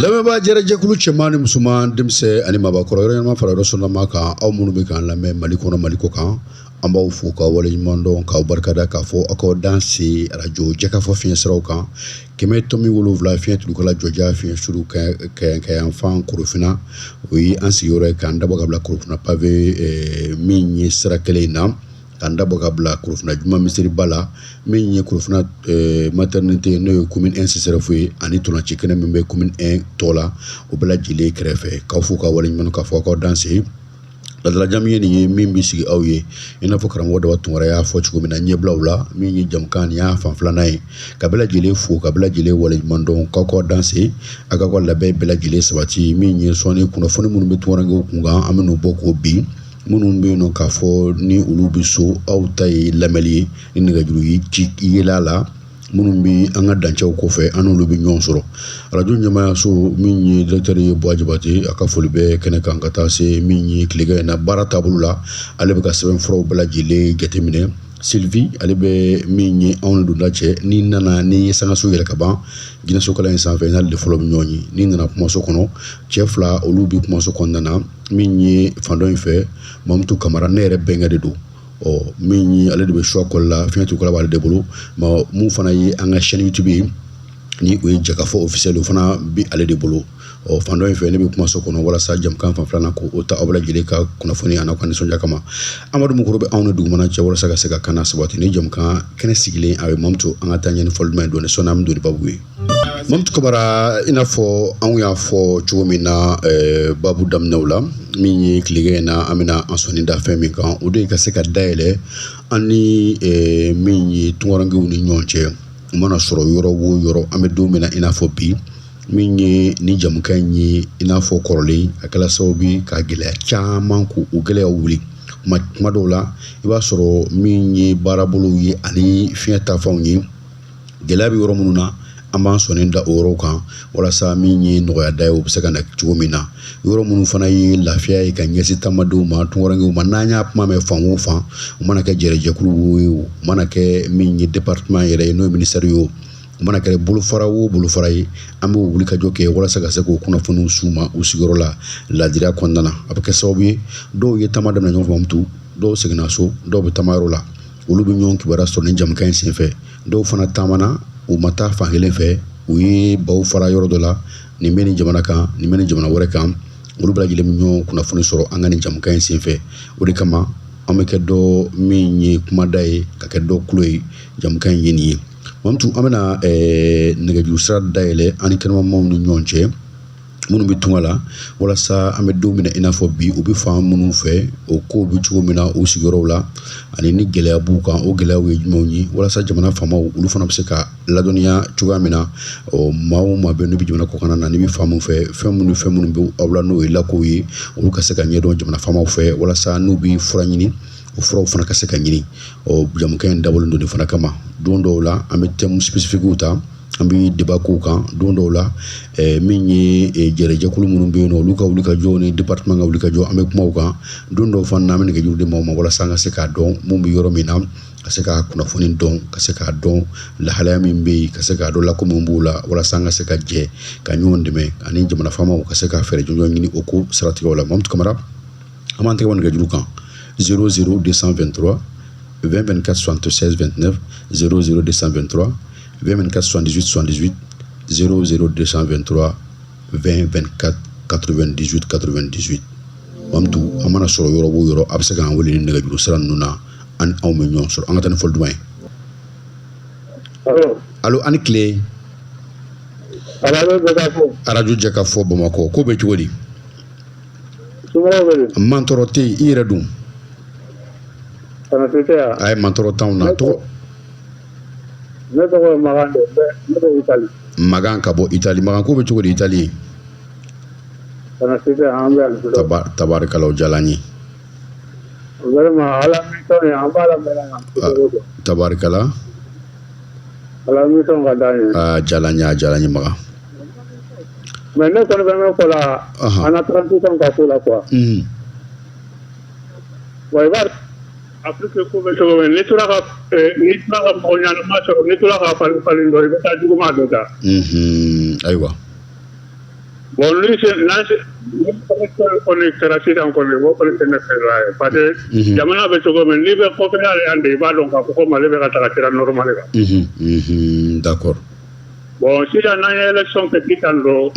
Lamɛnbaa jɛrɛjɛkulu cɛman ni musoman denmisɛn ani maabakɔrɔ yɔrɔ ɲɛnama fara yɔrɔ sɔnnama kan aw minnu bɛ k'an lamɛn Mali kɔnɔ Mali kɔ kan an b'aw fo k'aw waleɲuman dɔn k'aw barikada k'a fɔ aw k'aw dan se radio Jɛkafɔ fiɲɛ siraw kan 107.7 fiɲɛ tuguda jɔja fiɲɛ suru Kayanfan Korofina o ye an sigiyɔrɔ ye k'an dabɔ ka bila Korofina pavé min ye sira kelen in na k'an dabɔ ka bila Korofina Juma misiriba la min ye Korofina maternité n'o ye commune 1 CSREF ye ani ntolanci kɛnɛ min bɛ commune 1 tɔ la o bɛɛ lajɛlen kɛrɛfɛ k'aw fo k'aw waleɲuman k'a fɔ k'aw dan se ladalajamu ye nin ye min bɛ sigi aw ye i n'a fɔ karamɔgɔ Daba Tunkara y'a fɔ cogo min na ɲɛbilaw la min ye jamukan nin y'a fan filanan ye ka bɛɛ lajɛlen fo ka bɛɛ lajɛlen waleɲuman dɔn k'aw dan se a ka labɛn bɛɛ lajɛlen sabati min ye sɔnni kunnafoni minnu bɛ tunkarankew kunkan an bɛ n'o bɔ k'o bin minnu bɛ yen nɔ k'a fɔ ni olu bɛ so aw ta ye lamɛnli ye ni nɛgɛjuru ye ci yela la minnu bɛ an ka dancɛw kɔfɛ an n'olu bɛ ɲɔgɔn sɔrɔ radio ɲɛmaayaso min ye directeur ye Buwa Jabate a ka foli bɛ kɛnɛ kan ka taa se min ye tilegan in na baara taabolo la ale bɛ ka sɛbɛnfuraw bɛɛ lajɛlen jateminɛ Sylvie ale bɛ min ye anw donda cɛ ni nana ni ye sangaso yɛrɛ ka ban jinɛso kalan in sanfɛ n'ale de fɔlɔ bɛ ɲɔgɔn ye ni nana kumaso kɔnɔ cɛ fila olu bɛ kumaso kɔnɔna na min ye fandɔ in fɛ Mamutu Kamara ne yɛrɛ bɛnkɛ de don min ye ale de bɛ choix kɔli la fiɲɛ tuguda b'ale de bolo mun fana ye an ka chaîne YouTube ye ni o ye Jɛkafɔ officiel o fana bi ale de bolo fandɔ in fɛ ne bɛ kumaso kɔnɔ walasa jamukan fan filanan k'o ta aw bɛɛ lajɛlen ka kunnafoni an'aw ka nisɔndiya kama Amadu Mukoro bɛ anw ni dugumana cɛ walasa ka se ka kan sabati ni jamukan kɛnɛ sigilen a bɛ Mamutu an ka taa ɲɛfɔli duman dɔɔni sɔnni an bɛ don babu ye Mamutu Kamara i n'a fɔ anw y'a fɔ cogo min na babu daminɛw la min ye tilegan in na an bɛna an sɔnni da fɛn min kan o de ye ka se ka dayɛlɛ an ni min ye tunkarankew ni ɲɔgɔn cɛ u mana sɔrɔ yɔrɔ o yɔrɔ an bɛ don min na i n'a fɔ bi min ye ni jamukan in ye i n'a fɔ kɔrɔlen a kɛla sababu ye ka gɛlɛya caman k'u gɛlɛyaw wuli kuma dɔw la i b'a sɔrɔ min ye baarabolow ye ani fiɲɛ taafanw ye gɛlɛya bɛ yɔrɔ minnu na an b'an sɔnni da o yɔrɔw kan walasa min ye nɔgɔya da ye o bɛ se ka na cogo min na yɔrɔ minnu fana ye lafiya ye ka ɲɛsin taamadenw ma tunkarankew ma n'an y'a kuma mɛn fan o fan u mana kɛ jɛrɛjɛkulu ye o u mana kɛ min ye département yɛrɛ ye n'o ye ministère ye o u mana kɛ bolofara o bolofara ye an b'o wuli ka jɔ kɛ walasa ka se k'o kunnafoniw s'u ma u sigiyɔrɔ la ladiriya kɔnɔna na a bɛ kɛ sababu ye dɔw ye taama daminɛ ɲɔgɔn fɛ Mamutu dɔw seginna so dɔw bɛ taamayɔrɔ la olu bɛ ɲɔgɔn kibaruya sɔrɔ ni jamukan in senfɛ dɔw fana taamana u ma taa fan kelen fɛ u ye baw fara yɔrɔ dɔ la nin bɛ nin jamana kan nin bɛ nin jamana wɛrɛ kan olu bɛɛ lajɛlen bɛ ɲɔgɔn kunnafoni sɔrɔ an ka nin jamukan in senfɛ o de kama an bɛ kɛ dɔ min ye kumada ye ka kɛ dɔ kulo ye jamukan in ye nin ye Mamutu an bɛna nɛgɛjuru sira dayɛlɛ an ni kɛnɛmamaw ni ɲɔgɔn cɛ minnu bɛ tunga la walasa an bɛ don min na i n'a fɔ bi u bɛ fan minnu fɛ o kow bɛ cogo min na u sigiyɔrɔw la ani ni gɛlɛya b'u kan o gɛlɛyaw ye jumɛnw ye walasa jamana faamaw olu fana bɛ se ka ladɔnniya cogoya min na maa o maa bɛ n'u bɛ jamana kɔkan na ni bɛ fan minnu fɛ fɛn minnu bɛ aw la n'o ye lakow ye olu ka se ka ɲɛdɔn jamana faamaw fɛ walasa n'u bɛ fura ɲini o furaw fana ka se ka ɲini jamukan in dabɔlen don nin fana kama don dɔw la an bɛ thème spécifique ta an bɛ débat k'o kan don dɔw la min ye jɛrɛjɛkulu minnu bɛ yen nɔ olu ka wuli ka jɔ ni département ka wuli ka jɔ an bɛ kuma o kan don dɔw fana an bɛ nɛgɛjuru di maaw ma walasa an ka se k'a dɔn mun bɛ yɔrɔ min na ka se ka kunnafoni dɔn ka se k'a dɔn lahalaya min bɛ yen ka se k'a dɔn lako min b'o la walasa an ka se ka jɛ ka ɲɔgɔn dɛmɛ ani jamana faamaw ka se ka fɛɛrɛ jɔnjɔn ɲini o ko siratigɛw la Mamutu Kamara an b'an tɛgɛ bɔ nɛgɛjuru kan 00 223 20 24 76 29 00 223 20 24 78 78 00 223 20 24 98 98 Mamutu an mana sɔrɔ yɔrɔ o yɔrɔ a bɛ se k'an wele ni nɛgɛjuru sira ninnu na an aw bɛ ɲɔgɔn sɔrɔ an ka taa ni fɔli duman ye allo ani tile radio Jɛkafɔ Bamakɔ ko bɛ cogo di mantɔrɔ tɛ yen i yɛrɛ dun a ye mantɔrɔ t'anw na tɔgɔ ne tɔgɔ ye Magan de ne bɛ Itali Magan ka bɔ Itali Magan ko bɛ cogo di Itali tabarikala o diyara an ye vraiment ala mission ye an b'a lamɛn tabarikala ala mission ka d'an ye a diyara an ye Magan mais ne kɔni bɛ min fɔ la an na transition ka ko la quoi bon i b'a Afrique ko bɛ cogo min n'i tora ka mɔgɔ ɲanama sɔrɔ n'i tora ka falin dɔ i bɛ taa juguman dɔ ta ayiwa Bon, lui, on est caractère encore le mot, on est parce que Yamana Betogo, mais libre populaire et des ballons, comme on lève à caractère normal. D'accord. Bon, si y a une élection petite en l'eau,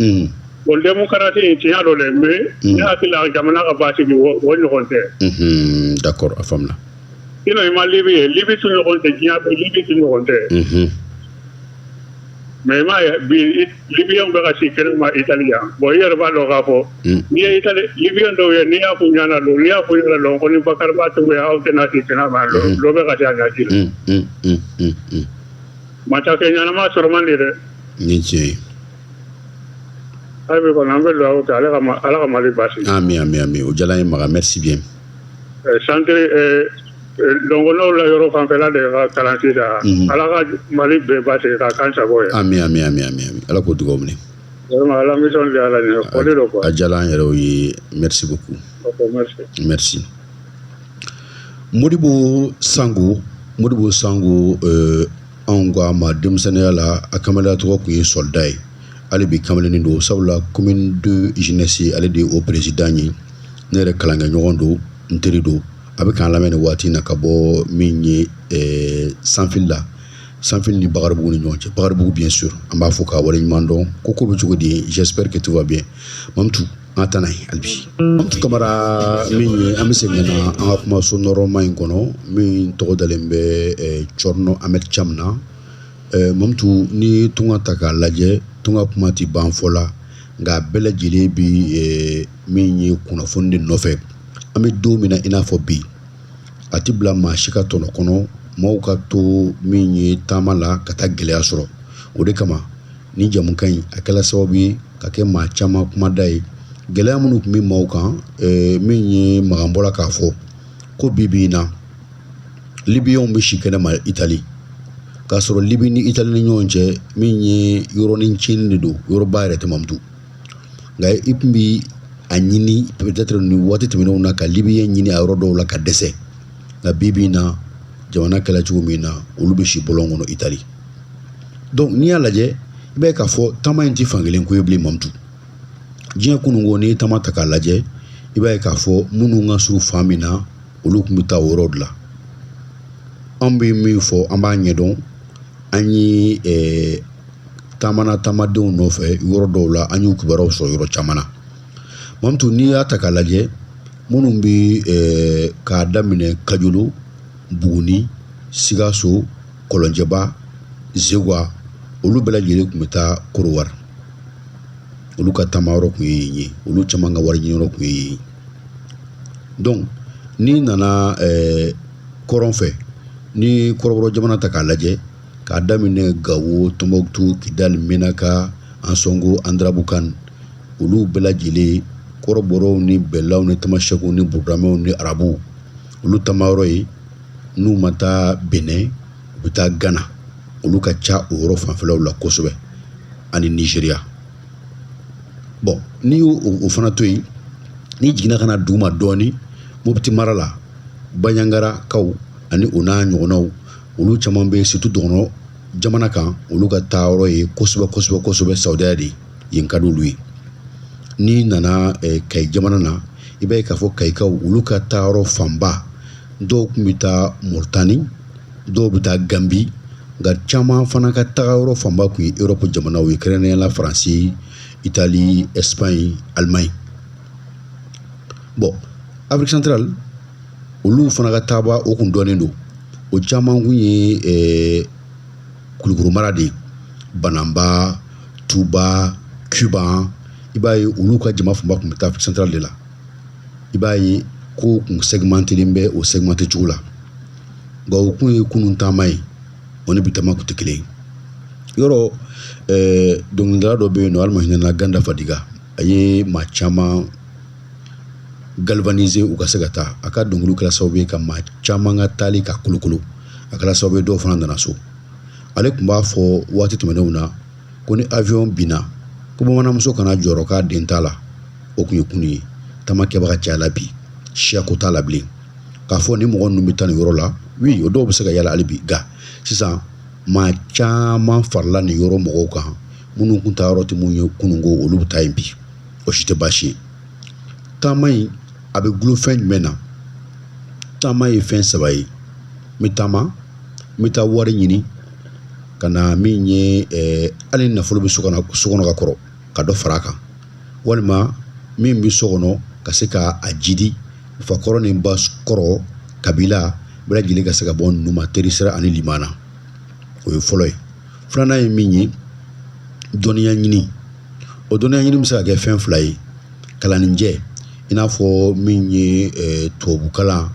bon, démocratie, il y a le mais il y a la Yamana Abasi du Wonte. D'accord, à femme là. Sinon, il m'a Libye sur le Wonte, il y a Libye sur le Wonte. Mais Libyen bɛ si kɛnɛ ma italien bon i yɛrɛ b'a dɔn k'a fɔ n'i ye Libyen dɔw ye n'i y'a f'u ɲɛna dɔn n'i y'a f'u ɲɛna dɔn ko ni Bakari b'a togo ye aw tɛna si kɛnɛ ma dɔ bɛ ka se a ɲɛci la masakɛ ɲɛnama sɔrɔ man di dɛ ni tiɲɛ ye hali bi kɔni an bɛ dugawu kɛ ala ka Mali basi ami o diyara n ye Maga merci bien centre dɔnkolonw la yɔrɔ fanfɛla de ka kalan sisan ala ka Mali bɛɛ basi ka kan sago ye ami ala k'o dugawu minɛ vraiment ala mission de ala ɲɛ fɔli do quoi a diyara an yɛrɛw ye merci beaucoup merci Modibo Sango anw ko a ma denmisɛnniya la a kamalenya tɔgɔ tun ye soldat ye hali bi kamalennin don sabula commune de jeunesse ale de ye o président ye ne yɛrɛ kalankɛɲɔgɔn don n teri don a bɛ k'an lamɛn nin waati in na ka bɔ min ye sanfili ni Bakaribugu ni ɲɔgɔn cɛ Bakaribugu bien sûr an b'a fɔ k'a waleɲuman dɔn ko bɛ cogo di j'espère que tout va bien Mamutu an ta n'a ye hali bi Mamutu Kamara min ye an bɛ segin ka na an ka kumaso nɔrɔma in kɔnɔ min tɔgɔ dalen bɛ Cɔrɔnɔ Ahmed Cham na Mamutu ni tunga ta k'a lajɛ tunga kuma tɛ ban fɔ la nka bɛɛ lajɛlen bi min ye kunnafoni de nɔfɛ an bɛ don min na i n'a fɔ bi a tɛ bila maa si ka tɔnɔ kɔnɔ maaw ka to min ye taama la ka taa gɛlɛya sɔrɔ o de kama ni jamukan in a kɛla sababu ye ka kɛ maa caman kumada ye gɛlɛya minnu tun bɛ maaw kan min ye Magan bɔra k'a fɔ ko bi in na Libyɛnw bɛ si kɛnɛma Itali k'a sɔrɔ Libi ni Itali ni ɲɔgɔn cɛ min ye yɔrɔnin tiɲɛni de don yɔrɔba yɛrɛ tɛ Mamutu nka i tun bɛ a ɲini peut-être ni waati tɛmɛnenw na ka Libyen ɲini a yɔrɔ dɔw la ka dɛsɛ nka bi in na jamana kɛla cogo min na olu bɛ si bɔlɔn kɔnɔ Itali donc n'i y'a lajɛ i b'a ye k'a fɔ taama in tɛ fankelen ko ye bilen Mamutu diɲɛ kununko n'i ye taama ta k'a lajɛ i b'a ye k'a fɔ minnu ka surun fan min na olu tun bɛ taa o yɔrɔ de la an bɛ min fɔ an b'a ɲɛdɔn an ye taamadenw nɔfɛ yɔrɔ dɔw la an y'u kibaruyaw sɔrɔ yɔrɔ caman na Mamutu n'i y'a ta k'a lajɛ minnu bɛ k'a daminɛ Kajolo Buguni Sikaso Kɔlɔnjɛba Zegwa olu bɛɛ lajɛlen tun bɛ taa Korowari olu ka taama yɔrɔ tun ye yen ye olu caman ka wari ɲini yɔrɔ tun ye yen donc n'i nana kɔrɔn fɛ ni kɔrɔbɔrɔ jamana ta k'a lajɛ k'a daminɛ Gawo Tombouctou Kidali Menaka Ansongo Andrabukan olu bɛɛ lajɛlen kɔrɔbɔrɔw ni bɛlaw ni tamasɛkiw ni burukinabew ni arabuw olu tamayɔrɔ ye n'u ma taa Benin u bɛ taa Gana olu ka ca o yɔrɔ fanfɛlaw la kosɛbɛ ani Nigeria bon n'i y'o fana to yen n'i jiginna ka na dugu ma dɔɔni Mopti mara la Banyangarakaw ani o n'a ɲɔgɔnnaw olu caman bɛ surtout dɔgɔnɔ jamana kan olu ka taa yɔrɔ ye kosɛbɛ Saudiya de yen ka di olu ye n'i nana Kayi jamana na i b'a ye k'a fɔ Kayikaw olu ka taa yɔrɔ fanba dɔw tun bɛ taa Moritani dɔw bɛ taa Gambi nka caman fana ka taga yɔrɔ fanba tun ye Europe jamanaw ye kɛrɛnkɛrɛnnenya la Faransi Italie Espagne Allemagne bon Afrique centrale olu fana ka taaba o kun dɔnnen don o caman kun ye Kulukoro mara de Banamba Tuba Cuba i b'a ye olu ka jama fanba tun bɛ taa Afrique centrale de la i b'a ye ko kun segmentelen bɛ o segmente cogo la nka o kun ye kunun taama ye o ni bi taama kun tɛ kelen ye yɔrɔ dɔnkilidala dɔ bɛ yen nɔ Alima hinɛna Ganda Fadiga a ye maa caman galvaniser u ka se ka taa a ka dɔnkiliw kɛra sababu ye ka maa caman ka taali ka kolokolo a kɛra sababu ye dɔw fana nana so ale tun b'a fɔ waati tɛmɛnenw na ko ni avion binna ko bamananmuso kana jɔyɔrɔ k'a den t'a la o tun ye kun ye taamakɛbaga cayala bi siyako t'a la bilen k'a fɔ ni mɔgɔ ninnu bɛ taa nin yɔrɔ la oui o dɔw bɛ se ka yala hali bi nka sisan maa caman farala nin yɔrɔ mɔgɔw kan minnu kun ta yɔrɔ tɛ mun ye kununko olu bɛ taa yen bi o si tɛ baasi ye. Taama in a bɛ gulon fɛn jumɛn na? Taama ye fɛn saba ye. N bɛ taama, n bɛ taa wari ɲini ka na min ye hali nafolo bɛ so kɔnɔ ka kɔrɔ ka dɔ fara a kan, walima min bɛ so kɔnɔ ka se ka a jidi fakɔrɔ ni ba kɔrɔ kabila bɛɛ lajɛlen ka se ka bɔ ninnu ma terisira ani limana. O ye fɔlɔ ye. Filanan ye min ye dɔnniya ɲini. O dɔnniya ɲini bɛ se ka kɛ fɛn fila ye: kalanninjɛ i n'a fɔ min ye tubabukalan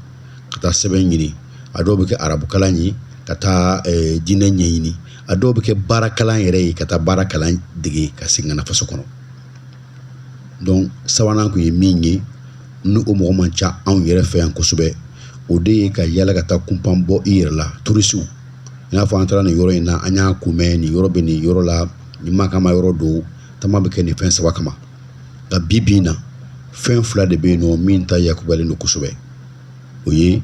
ka taa sɛbɛn ɲini, a dɔw bɛ kɛ arabukalan ye ka taa diinɛ ɲɛɲini, a dɔw bɛ kɛ baarakalan yɛrɛ ye ka taa baara kalan dege ka segin ka na faso kɔnɔ. Donc sabanan kun ye min ye ni o mɔgɔ man ca anw yɛrɛ fɛ yan kosɛbɛ, o de ye ka yala ka taa kunpan bɔ i yɛrɛ la, turisiw. I n'a fɔ an taara nin yɔrɔ in na, an y'a kunbɛn nin yɔrɔ bɛ nin yɔrɔ la, nin man kan ma yɔrɔ don, taama bɛ kɛ nin fɛn saba kama. Nka bi bi in na fɛn fila de bɛ yen nɔ min ta yakubalen don kosɛbɛ. O ye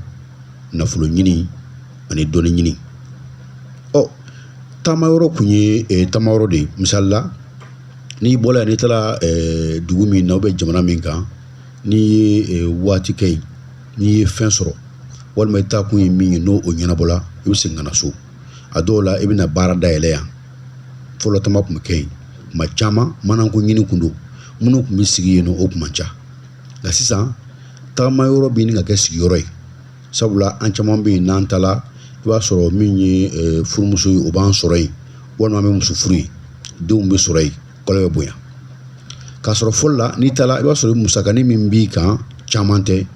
nafolo ɲini ani dɔnni ɲini. Taama yɔrɔ kun ye taama yɔrɔ de ye. Misali la, n'i bɔla yan n'i taara dugu min na jamana min kan, n'i ye waati kɛ yen, n'i ye fɛn sɔrɔ walima i taa kun ye min ye n'o ɲɛnabɔla, i bɛ segin ka na so. A dɔw la i bɛna baara dayɛlɛ yan. Fɔlɔ taama kun bɛ kɛ yen. Tuma caman manako ɲini kun don. Minnu kun bɛ sigi yen nɔ o kun man ca. Nka sisan taama yɔrɔ bɛ ɲini ka kɛ sigiyɔrɔ ye. Sabula an caman bɛ yen n'an taala i b'a sɔrɔ min ye furumuso ye o b'an sɔrɔ yen, walima an bɛ muso furu ye, denw bɛ sɔrɔ yen, kɔlɔ bɛ bonya. K'a sɔrɔ fɔlɔ la n'i taala i b'a sɔrɔ musakanin min b'i kan caman tɛ,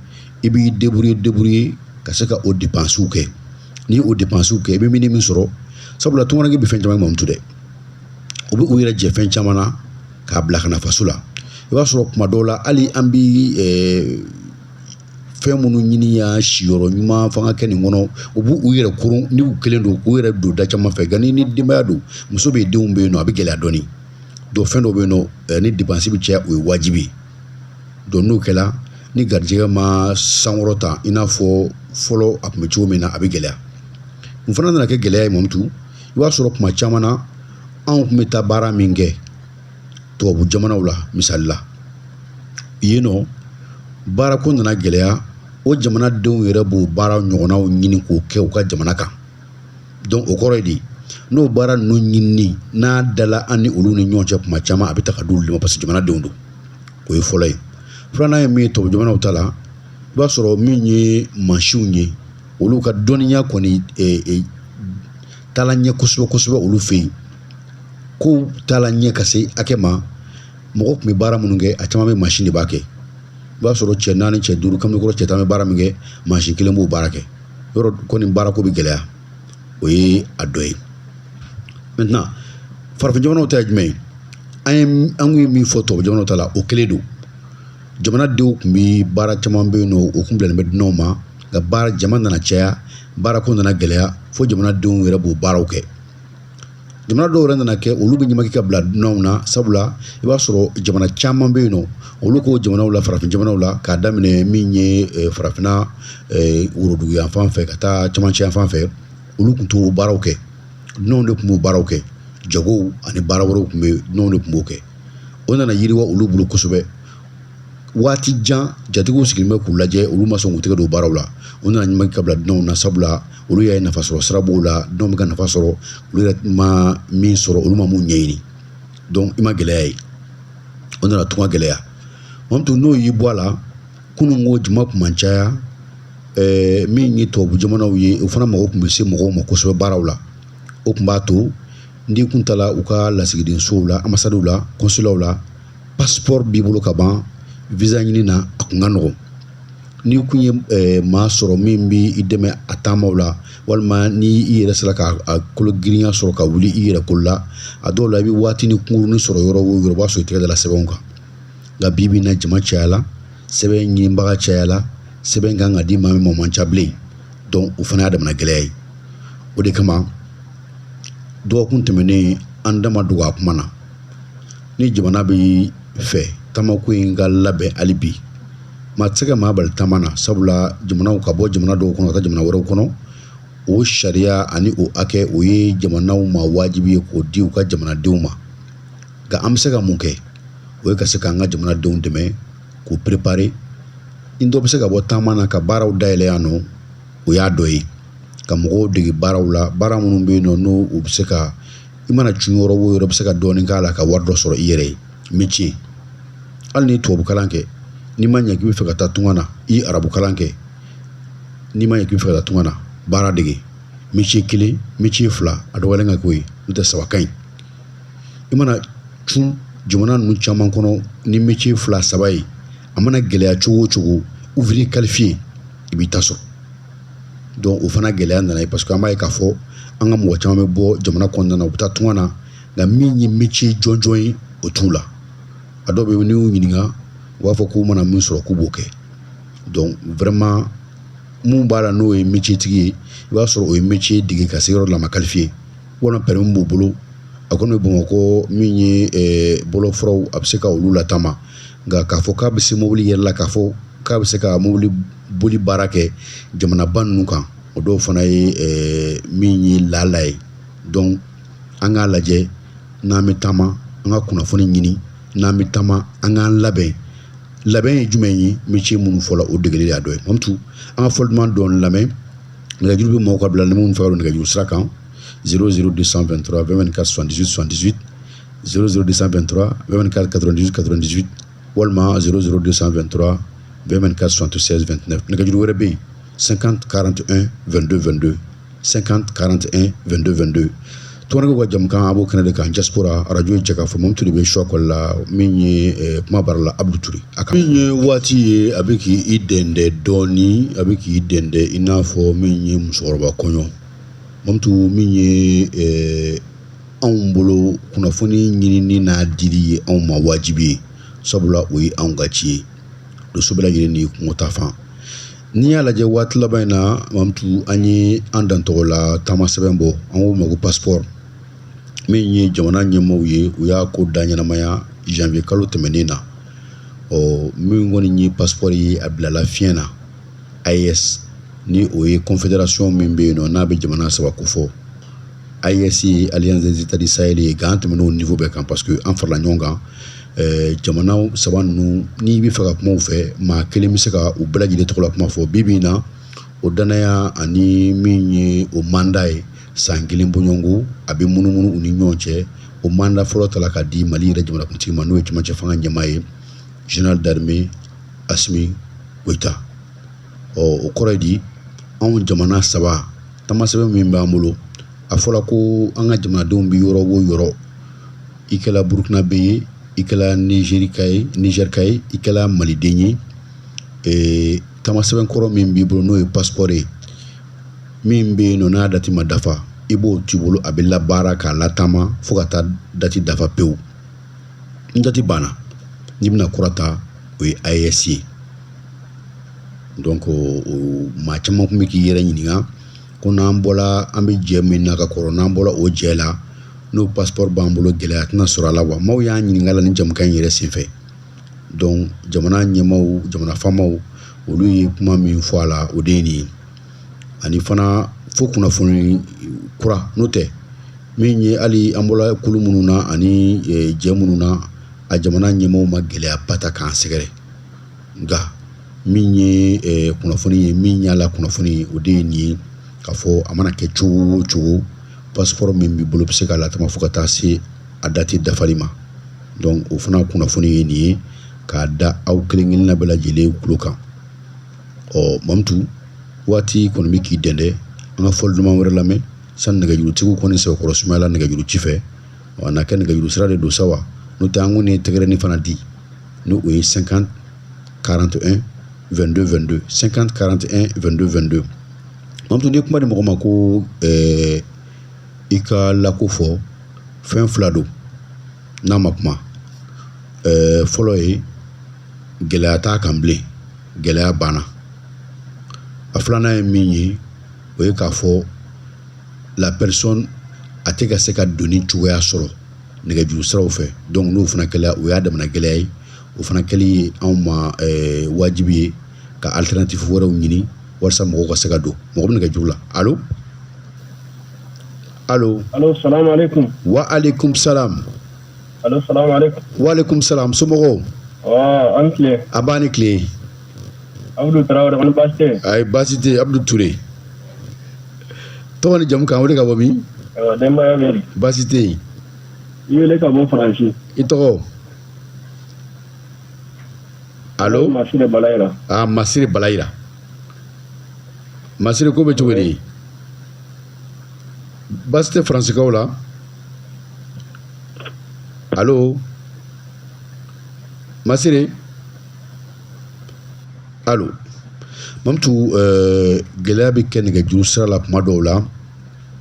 i b'i débrouiller ka se ka o dépenses kɛ. N'i o dépenses kɛ i bɛ min sɔrɔ, sabula tungaranke bɛ fɛn caman mɔmutu dɛ. U bɛ u yɛrɛ jɛ fɛn caman na k'a bila ka na faso la. I b'a sɔrɔ tuma dɔw la hali an bɛ fɛn minnu ɲini ya siyɔrɔ ɲuman fanga kɛ nin kɔnɔ, u b'u yɛrɛ kurun ni u kelen don k'u yɛrɛ don da caman fɛ. Nka ni denbaya don, muso bɛ yen, denw bɛ yen nɔ, a bɛ gɛlɛya dɔɔni. Donc fɛn dɔw bɛ yen nɔ ni dépense bɛ caya o ye wajibi. Donc n'o kɛla ni garijɛgɛ ma sankɔrɔta i n'a fɔ fɔlɔ a tun bɛ cogo min na, a bɛ gɛlɛya. Mun fana nana kɛ gɛlɛya ye mɔmutu, i b'a sɔrɔ tuma caman na anw tun bɛ taa baara min kɛ tubabu jamanaw la, misali la, yen nɔ baarako nana gɛlɛya, o jamanadenw yɛrɛ b'o baara ɲɔgɔnnaw ɲini k'o kɛ u ka jamana kan. Donc o kɔrɔ ye di, n'o baara ninnu ɲinini n'a dala an ni olu ni ɲɔgɔn cɛ tuma caman a bɛ ta ka di olu de ma parce que jamanadenw don. O ye fɔlɔ ye. Filanan ye min ye tubabu jamanaw ta la, i b'a sɔrɔ min ye mansinw ye, olu ka dɔnniya kɔni taala ɲɛ kosɛbɛ kosɛbɛ olu fɛ yen. Kow taala ɲɛ ka se hakɛ ma, mɔgɔ tun bɛ baara minnu kɛ a caman bɛ mansin de b'a kɛ. I b'a sɔrɔ cɛ 4 cɛ 5 kamalenkɔrɔ cɛ 10 bɛ baara min kɛ, mansin kelen b'o baara kɛ. Yɔrɔ kɔni baarako bɛ gɛlɛya. O ye a dɔ ye. Maintenant farafin jamanaw ta ye jumɛn ye? An kun ye min fɔ tubabu jamanaw ta la o kelen don. Jamanadenw tun bɛ baara caman bɛ yen nɔ o kun bilalen bɛ dunanw ma, nka baara jama nana caya, baarako nana gɛlɛya fo jamanadenw yɛrɛ b'o baaraw kɛ. Jamana dɔw yɛrɛ nana kɛ olu bɛ ɲamaki ka bila dunanw na, sabula i b'a sɔrɔ jamana caman bɛ yen nɔ olu k'o jamanaw la, farafin jamanaw la, k'a daminɛ min ye farafinna worodugu yan fan fɛ ka taa camancɛ yan fan fɛ, olu tun t'o baaraw kɛ. Dunanw de tun b'o baaraw kɛ. Jagow ani baara wɛrɛw tun bɛ dunanw de tun b'o kɛ. O nana yiriwa olu bolo kosɛbɛ. Waati jan jatigiw sigilen bɛ k'u lajɛ, olu ma sɔn k'u tɛgɛ don baaraw la. O nana ɲamaki ka bila dunanw na, sabula olu y'a ye nafasɔrɔ sira b'o la, dunanw bɛ ka nafa sɔrɔ, olu yɛrɛ ma min sɔrɔ olu ma mun ɲɛɲini. Donc i ma gɛlɛya ye. O nana tunga gɛlɛya. Mɔmutu n'o y'i bɔ a la, kununko jama tun man caya, min ye tubabu jamanaw ye, o fana mɔgɔw tun bɛ se mɔgɔw ma kosɛbɛ baaraw la. O tun b'a to n'i kun taara u ka lasigidensow la, ambasadew la, konsulaw la, passeport b'i bolo ka ban, visa ɲini na a kun ka nɔgɔn. N'i kun ye maa sɔrɔ min b'i dɛmɛ a taamaw la, walima ni i yɛrɛ sera ka kolo girinya sɔrɔ ka wuli i yɛrɛ kolo la, a dɔw la i bɛ waati ni kunkurunin sɔrɔ yɔrɔ o yɔrɔ, o b'a sɔrɔ i tɛgɛ dala sɛbɛnw kan. Nka bi bi in na jama cayala, sɛbɛn ɲinibaga cayala, sɛbɛn kan ka di maa min ma o man ca bilen. Donc o fana y'a damana gɛlɛya ye. O de kama dɔgɔkun tɛmɛnen an da ma dogo a kuma na. Ni jamana bɛ fɛ taamako in ka labɛn hali bi, maa tɛ se ka maa bali taama na, sabula jamanaw ka bɔ jamana dɔw kɔnɔ ka taa jamana wɛrɛw kɔnɔ, o sariya ani o hakɛ o ye jamanaw ma wajibi ye k'o di u ka jamanadenw ma. ga am se ka mun kɛ o ye ka se k'an ka jamanadenw dɛmɛ k'u préparer ni dɔ bɛ se ka bɔ taama na ka baaraw dayɛlɛ yan nɔ o y'a dɔ ye ka mɔgɔw dege baaraw la baara minnu bɛ yen nɔ n'o u bɛ se ka i mana cun yɔrɔ o yɔrɔ bɛ se ka dɔɔnin k'a la ka wari dɔ sɔrɔ i yɛrɛ ye métier hali ni tubabukalan kɛ n'i ma ɲɛ k'i bɛ fɛ ka taa tunga na i arabukalan kɛ n'i ma ɲɛ k'i bɛ fɛ ka taa tunga na baara dege métier kelen métier fila a dɔgɔyalen ka k'o ye n'o tɛ saba ka ɲi i mana cun jamana ninnu caman kɔnɔ ni métier fila saba ye a mana gɛlɛya cogo o cogo ouvrier qualifié i b'i ta sɔrɔ donc o fana gɛlɛya nana ye parce que an b'a ye k'a fɔ an ka mɔgɔ caman bɛ bɔ jamana kɔnɔna na u bɛ taa tunga na nka min ye métier jɔnjɔn ye o t'u la a dɔw bɛ yen n'i y'u ɲininka u b'a fɔ k'u mana min sɔrɔ k'u b'o kɛ donc vraiment mun b'a la n'o ye métier tigi ye i b'a sɔrɔ o ye métier dege ka se yɔrɔ dɔ la a ma qualifié walima permis b'u bolo a kɔni bɛ Bamakɔ min ye bolofaraw a bɛ se ka olu lataama nka k'a fɔ k'a bɛ se mobili yɛrɛ la k'a fɔ k'a bɛ se ka mobili boli baara kɛ jamanaba ninnu kan o dɔw fana ye min ye laala ye donc an k'a lajɛ n'an bɛ taama an ka kunnafoni ɲini n'an bɛ taama an k'an labɛn labɛn ye jumɛn ye métier minnu fɔla o degeli y'a dɔ ye Mamutu an ka fɔli duman dɔɔni lamɛn nɛgɛjuru bɛ mɔgɔw ka bila ni minnu fɛ ka don nɛgɛjuru sira kan 00223 24 78 78 00223 24 98 98 walima 00223 24 76 29 nɛgɛjuru wɛrɛ bɛ yen 50 41 22 22 50 41 22 22 tumanikɛw ka jamukan a b'o kɛnɛ de kan diaspora radio ye cɛ k'a fɔ Mamutu de bɛ choix kɔli la min ye kuma baara la Abdou Touré a kan min ye waati ye a bɛ k'i dɛndɛ dɔɔni a bɛ k'i dɛndɛ i n'a fɔ min ye musokɔrɔba kɔɲɔ Mamutu min ye anw bolo kunnafoni ɲinini n'a dili ye anw ma wajibi ye sabula o ye anw ka ci ye doso bɛɛ lajɛlen ni kungo ta fan n'i y'a lajɛ waati laban in na Mamutu an ye an dan tɔgɔ la taama sɛbɛn bɔ an k'o ma ko passeport min ye jamana ɲɛmaaw ye u y'a ko da ɲɛnamaya janvier kalo tɛmɛnen na min kɔni ye passeport ye a bilala fiɲɛ na AES ni o ye confédération min bɛ yen nɔ n'a bɛ jamana saba ko fɔ AES ye Alliance des États du Sahel ye nka an tɛmɛn'o niveau bɛɛ kan parce que an farala ɲɔgɔn kan jamana saba ninnu n'i bɛ fɛ ka kuma u fɛ maa kelen bɛ se ka u bɛɛ lajɛlen tɔgɔ la kuma fɔ bi bi in na o danaya ani min ye o mandat ye san kelen bɔɲɔgɔnko a bɛ munumunu u ni ɲɔgɔn cɛ o mandat fɔlɔ ta la ka di Mali yɛrɛ jamanakuntigi ma n'o ye cɛmancɛ fanga ɲɛmaa ye général d'armée Assimi Goïta o kɔrɔ ye di anw jamana saba tamasɛbɛn min b'an bolo a fɔra ko an ka jamanadenw bɛ yɔrɔ o yɔrɔ i kɛla Burukinabe ye i kɛla Niger ka ye i kɛla Maliden ye tamasɛbɛn kɔrɔ min b'i bolo n'o ye passeport ye min bɛ yen nɔ n'a dati ma dafa i b'o t'i bolo a bɛ labaara k'a lataama fo ka taa dati dafa pewu ni dati banna n'i bɛna kura ta o ye AES ye donc maa caman tun bɛ k'i yɛrɛ ɲininka ko n'an bɔla an bɛ jɛ min na ka kɔrɔ n'an bɔla o jɛ la n'o passeport b'an bolo gɛlɛya tɛna sɔrɔ a la wa maaw y'an ɲininka la ni jamukan in yɛrɛ senfɛ donc jamana ɲɛmaaw jamana faamaw olu ye kuma min fɔ a la o de ye nin ye ani fana fo kunnafoni kura n'o tɛ min ye hali an bɔla kulu minnu na ani jɛ minnu na a jamana ɲɛmaaw ma gɛlɛya ba ta k'an sɛgɛrɛ nka min ye kunnafoni ye min y'a la kunnafoni ye o de ye nin ye k'a fɔ a mana kɛ cogo o cogo passeport min b'i bolo bɛ se ka latɛmɛ fo ka taa se a dati dafali ma donc o fana kunnafoni ye nin ye k'a da aw kelen kelenna bɛɛ lajɛlen tulo kan Mamutu waati kɔni bɛ k'i dɛndɛ an ka fɔli duman wɛrɛ lamɛn sani nɛgɛjurutigiw kɔni sɛbɛkɔrɔ sumayala nɛgɛjuru ci fɛ a na kɛ nɛgɛjuru sira de don sa wa n'o tɛ an kɔni ye tɛgɛrɛnin fana di ni o ye 50 41 22 22 50 41 22 22 Mamutu ni kuma di mɔgɔ ma ko i ka lako fɔ fɛn fila don n'a ma kuma fɔlɔ ye gɛlɛya t'a kan bilen gɛlɛya banna a filanan ye min ye o ye k'a fɔ la personne a tɛ ka se ka doni cogoya sɔrɔ nɛgɛjuru siraw fɛ donc n'o fana kɛla o y'a damana gɛlɛya ye o fana kɛli ye anw ma wajibi ye ka alternative wɛrɛw ɲini walasa mɔgɔw ka se ka don mɔgɔ bɛ nɛgɛjuru la allo allo salamu alaikum wa alaikum salam Allo, salam alaikum. Wa alaikum salam. Somogɔw. An tile. A b'a ni tile. Abdou Traoré wala baasi tɛ. Ayi baasi tɛ Abdou Touré. Tɔgɔ ni jamu kan o de ka bɔ min? Denbaya bɛ yen. Baasi tɛ yen. I wele ka bɔ Faransi. I tɔgɔ? Allo? Masire Balayira. Masire Balayira. Masire ko bɛ cogo di? Baasi tɛ Faransikaw la? Allo? Masire? Allo? Mamtu gɛlɛya bɛ kɛ nɛgɛjuru sira la kuma dɔw la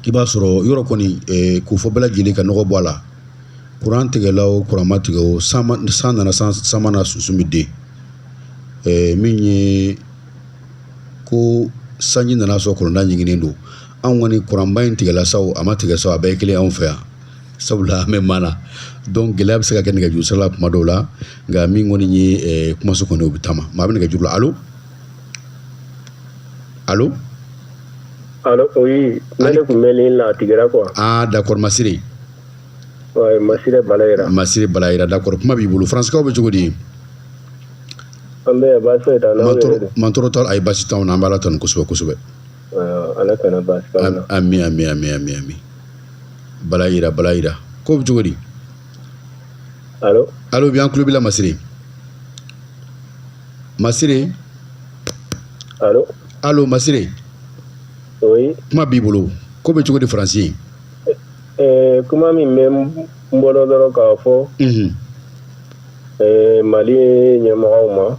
i b'a sɔrɔ yɔrɔ kɔni k'o fɔ bɛɛ lajɛlen ka nɔgɔ bɔ a la kuran tigɛla o kuran ma tigɛ o san nana san mana susu min den min ye ko sanji nana sɔrɔ kɔlɔnda ɲiginnen don anw kɔni kuranba in tigɛla saw a ma tigɛ saw a bɛɛ ye kelen anw fɛ yan sabula an bɛ mana donc gɛlɛya bɛ se ka kɛ nɛgɛjuru sira la kuma dɔw la nka min kɔni ye kumaso kɔni o bɛ taama maa bɛ nɛgɛjuru la allo? Allô? Allô, oui. Ne kun bɛ ligne la a tigɛra quoi. D'accord Masire. Ouais, Masire Balayira. Masire Balayira, d'accord. Kuma b'i bolo Faransikaw bɛ cogo di? An bɛ baasi foyi t'an na. Mantɔrɔ t'a la ayi baasi t'anw na an bɛ Ala tanu kosɛbɛ kosɛbɛ. Ala kana baasi k'an na. Ami. Balayira. Ko bɛ cogo di? Allô? Allô bi an tulo b'i la Masire. Allô Masire. Oui. Kuma b'i bolo ko bɛ cogo di Faransi? Kuma min bɛ n bolo dɔrɔn k'a fɔ Mali ɲɛmɔgɔw ma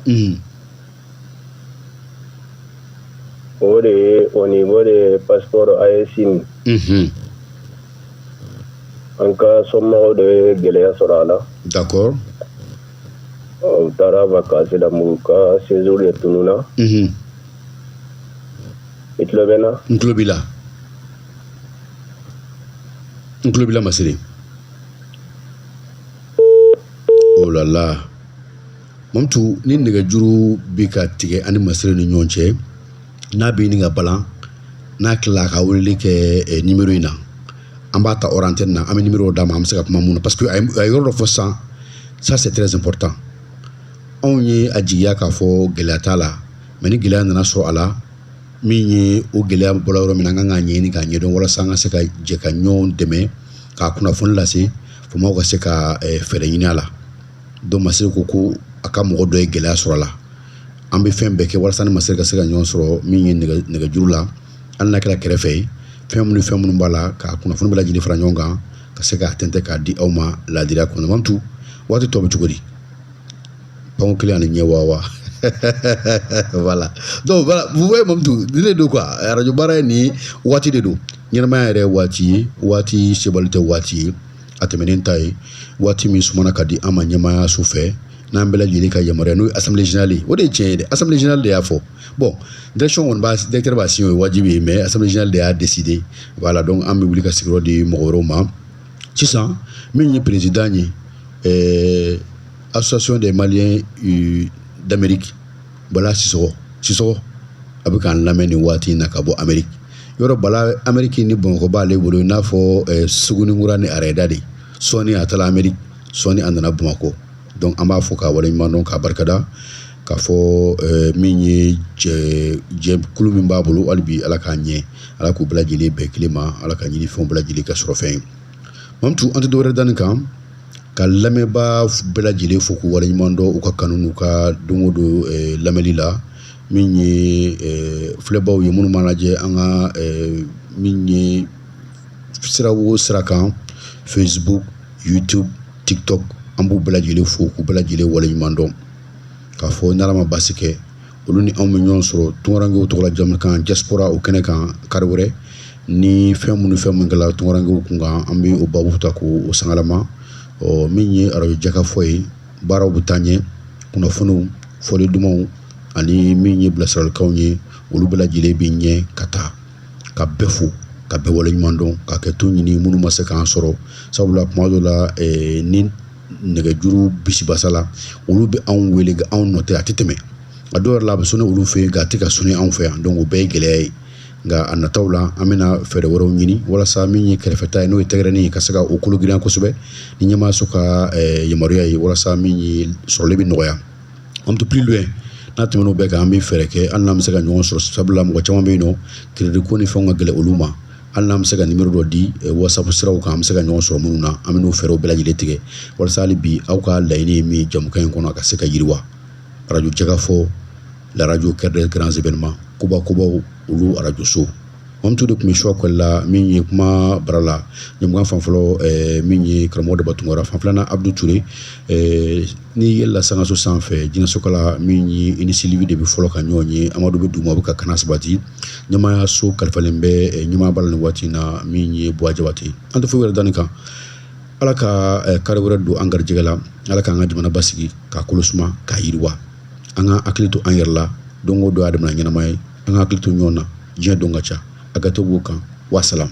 o de ye au niveau de passeport AES nin an ka somɔgɔw de ye gɛlɛya sɔrɔ a la. D'accord. U taara vacances la mu ka séjour de tununa. I tulo bɛ n na? N tulo b'i la Masire. Oh là là. Mamtu ni nɛgɛjuru bi ka tigɛ ani Masire ni ɲɔgɔn cɛ n'a bɛ ɲini ka balan n'a tilala ka weleli kɛ numéro in na an b'a ta hors antenne na an bɛ numéro d'a ma an bɛ se ka kuma mun na parce que a ye yɔrɔ dɔ fɔ sisan ça c'est très important anw ye a jigiya k'a fɔ gɛlɛya t'a la mais ni gɛlɛya nana sɔrɔ a la min ye o gɛlɛya bɔra yɔrɔ min na an kan k'a ɲɛɲini k'a ɲɛdɔn walasa an ka se ka jɛ ka ɲɔgɔn dɛmɛ k'a kunnafoni lase faamaw ka se ka fɛɛrɛ ɲini a la donc Masire ko a ka mɔgɔ dɔ ye gɛlɛya sɔrɔ a la an bɛ fɛn bɛɛ kɛ walasa ni Masire ka se ka ɲɔgɔn sɔrɔ min ye nɛgɛjuru la hali n'a kɛra kɛrɛfɛ ye fɛn minnu b'a la k'a kunnafoni bɛɛ lajɛlen fara ɲɔgɔn kan ka se k'a tɛntɛn k'a di aw ma laadiriya kɔnɔ Mamtu waati tɔ bɛ cogo di panko kelen ani ɲɛ wa voilà donc voilà vous voyez Mamtu ni ne don quoi radio baara ye nin waati de don ɲɛnamaya yɛrɛ waati ye waati sebali tɛ waati ye a tɛmɛnen ta ye waati min sumana ka di an ma ɲɛmaya so fɛ n'an bɛɛ lajɛlen ka yamaruya n'o ye assemblée générale o de ye tiɲɛ ye dɛ assemblée générale de y'a fɔ bon direction kɔni directeur b'a signé o ye wajibi ye mais assemblée générale de y'a décidé voilà donc an bɛ wuli ka sigiyɔrɔ di mɔgɔ wɛrɛw ma sisan min ye président ye association des Maliens d'Amérique Bala Sisɔgɔ a bɛ k'an lamɛn nin waati in na ka bɔ Amérique yɔrɔ Bala Amérique ni Bamakɔ b'ale bolo i n'a fɔ Sugunikura ni Arɛda de sɔɔni a taara Amérique sɔɔni a nana Bamakɔ donc an b'a fɔ k'a waleɲuman dɔn k'a barikada k'a fɔ min ye jɛkulu min b'a bolo hali bi Ala k'a ɲɛ Ala k'u bɛɛ lajɛlen bɛn kelen ma Ala ka ɲinifɛnw bɛɛ lajɛlen kɛ sɔrɔ fɛn ye Mamtu an tɛ dɔwɛrɛ da nin kan ka lamɛnbaa bɛɛ lajɛlen fo k'u waleɲuman dɔn u ka kanu n'u ka don o don lamɛnli la min ye filɛbaw ye minnu b'a lajɛ an ka min ye sira o sira kan Facebook YouTube TikTok an b'u bɛɛ lajɛlen fo k'u bɛɛ lajɛlen waleɲuman dɔn k'a fɔ n'Ala ma basi kɛ olu ni anw bɛ ɲɔgɔn sɔrɔ tunkarankew tɔgɔla jamu kan diaspora o kɛnɛ kan kari wɛrɛ ni fɛn minnu kɛla tunkarankew kun kan an bɛ o baabu ta k'o sangalama min ye arajo jakafɔ ye baaraw bɛ taa ɲɛ kunnafoniw fɔli dumanw ani min ye bilasiralikanw ye olu bɛɛ lajɛlen bɛ ɲɛ ka taa ka bɛɛ fo ka bɛɛ waleɲuman dɔn ka kɛ to ɲini minnu ma se k'an sɔrɔ sabula tuma dɔ la ni nɛgɛjuru bisibasa la olu bɛ anw wele anw nɔ tɛ a tɛ tɛmɛ a dɔw yɛrɛ la a bɛ sɔnni olu fɛ yen nka a tɛ ka sɔnni anw fɛ yan donc o bɛɛ ye gɛlɛya ye nka a nataw la an bɛna fɛɛrɛ wɛrɛw ɲini walasa min ye kɛrɛfɛta ye n'o ye tɛgɛrɛnin ye ka se ka o kolo girin kosɛbɛ ni ɲɛmaayaso ka yamaruya ye walasa min ye sɔrɔli bɛ nɔgɔya an bɛ to plus loin n'a tɛmɛn'o bɛɛ kan an bɛ fɛɛrɛ kɛ hali n'an bɛ se ka ɲɔgɔn sɔrɔ sabula mɔgɔ caman bɛ yen nɔ crédit ko ni fɛnw ka gɛlɛn olu ma hali n'an bɛ se ka numéro dɔ di whatsapp siraw kan an bɛ se ka ɲɔgɔn sɔrɔ minnu na an bɛ n'o fɛɛrɛw bɛɛ lajɛlen tigɛ walasa hali bi aw ka laɲini ye min ye jamukan in kɔnɔ a ka se ka yiriwa radio Jɛkafɔ la radio cœur des grands événements kobaw olu radio so Mamtu de tun bɛ choix kɔli la min ye kuma bara la ɲɛmɔgɔ fan fɔlɔ min ye karamɔgɔ Daba Tunkara fan filanan Abdou Touré ni yɛlɛla sangaso sanfɛ jinɛsokala min ye Inisi Libi de bɛ fɔlɔ ka ɲɔgɔn ye Amadu bɛ duguma a bɛ ka kana sabati ɲɛmaayaso kalifalen bɛ ɲɛmaa bara nin waati in na min ye Buwa Jabate an tɛ foyi wɛrɛ da nin kan Ala ka kari wɛrɛ don an garijɛgɛ la Ala k'an ka jamana basigi k'a kolo suma k'a yiriwa an ka hakili to an yɛrɛ la don o don adamana ɲɛnama ye an ka hakili to ɲɔgɔn na diɲɛ don ka ca a gato b'o kan wasalam